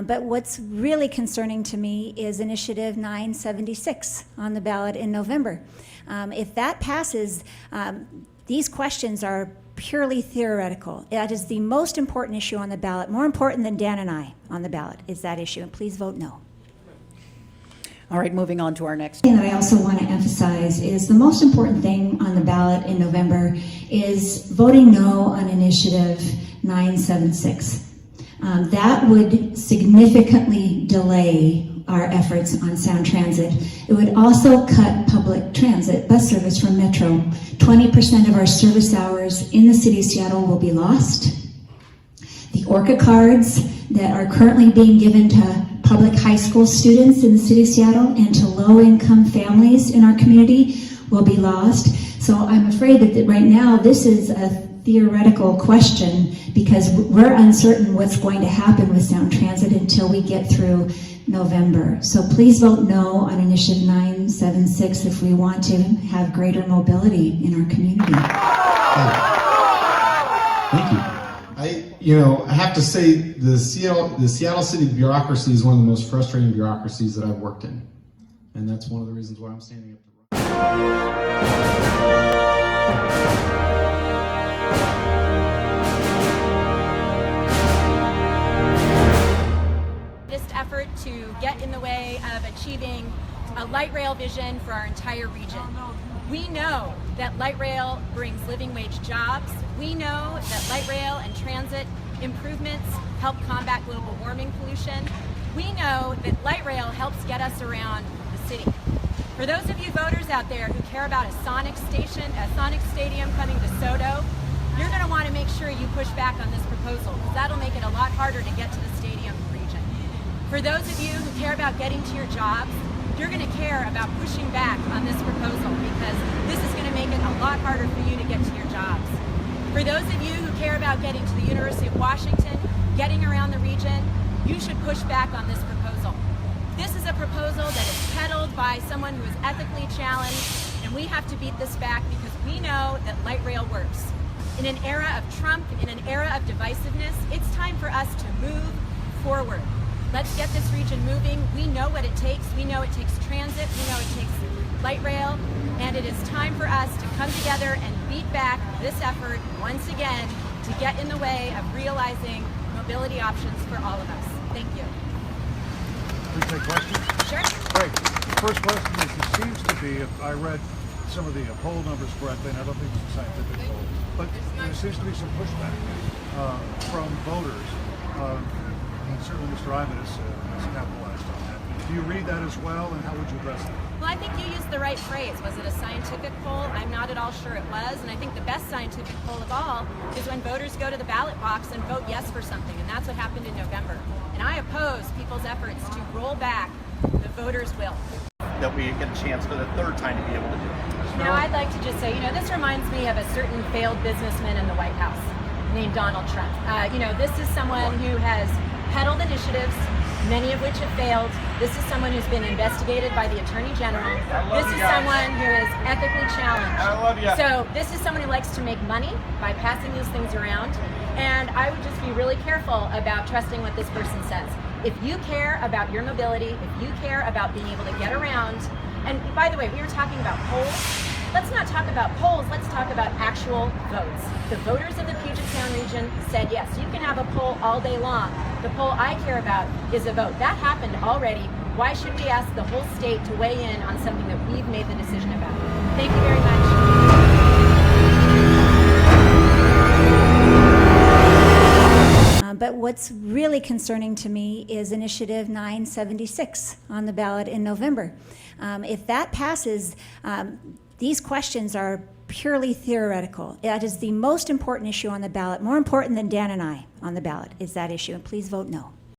But what's really concerning to me is Initiative 976 on the ballot in November. If that passes, these questions are purely theoretical. That is the most important issue on the ballot, more important than Dan and I on the ballot, is that issue, and please vote no. All right, moving on to our next. That I also want to emphasize is the most important thing on the ballot in November is voting no on Initiative 976. That would significantly delay our efforts on sound transit. It would also cut public transit bus service from Metro. 20% of our service hours in the city of Seattle will be lost. The ORCA cards that are currently being given to public high school students in the city of Seattle and to low-income families in our community will be lost. So I'm afraid that right now this is a theoretical question because we're uncertain what's going to happen with sound transit until we get through November. So please vote no on Initiative 976 if we want to have greater mobility in our community. Thank you. I have to say the Seattle City bureaucracy is one of the most frustrating bureaucracies that I've worked in. And that's one of the reasons why I'm standing up to run. Effort to get in the way of achieving a light rail vision for our entire region. We know that light rail brings living wage jobs. We know that light rail and transit improvements help combat global warming pollution. We know that light rail helps get us around the city. For those of you voters out there who care about a Sonic Stadium coming to Soto, you're going to want to make sure you push back on this proposal because that'll make it a lot harder to get to the stadium region. For those of you who care about getting to your jobs, you're going to care about pushing back on this proposal because this is going to make it a lot harder for you to get to your jobs. For those of you who care about getting to the University of Washington, getting around the region, you should push back on this proposal. This is a proposal that is peddled by someone who is ethically challenged, and we have to beat this back because we know that light rail works. In an era of Trump, in an era of divisiveness, it's time for us to move forward. Let's get this region moving. We know what it takes. We know it takes transit. We know it takes light rail. And it is time for us to come together and beat back this effort once again to get in the way of realizing mobility options for all of us. Thank you. Can we take questions? Sure. Great. The first question is, it seems to be, if I read some of the poll numbers correctly, and I don't think it's a scientific poll, but there seems to be some pushback from voters. And certainly Mr. Ivan has capitalized on that. Do you read that as well, and how would you address that? Well, I think you used the right phrase. Was it a scientific poll? I'm not at all sure it was, and I think the best scientific poll of all is when voters go to the ballot box and vote yes for something, and that's what happened in November. And I oppose people's efforts to roll back the voters' will. That we get a chance for the third time to be able to do it. I'd like to just say, this reminds me of a certain failed businessman in the White House named Donald Trump. This is someone who has peddled initiatives, many of which have failed. This is someone who's been investigated by the Attorney General. This is someone who is ethically challenged. I love you. So this is someone who likes to make money by passing these things around. And I would just be really careful about trusting what this person says. If you care about your mobility, if you care about being able to get around, and by the way, we were talking about polls. Let's not talk about polls, let's talk about actual votes. The voters of the Puget Sound region said yes. You can have a poll all day long. The poll I care about is a vote. That happened already. Why should we ask the whole state to weigh in on something that we've made the decision about? Thank you very much. But what's really concerning to me is Initiative 976 on the ballot in November. If that passes, these questions are purely theoretical. That is the most important issue on the ballot, more important than Dan and I on the ballot, is that issue, and please vote no.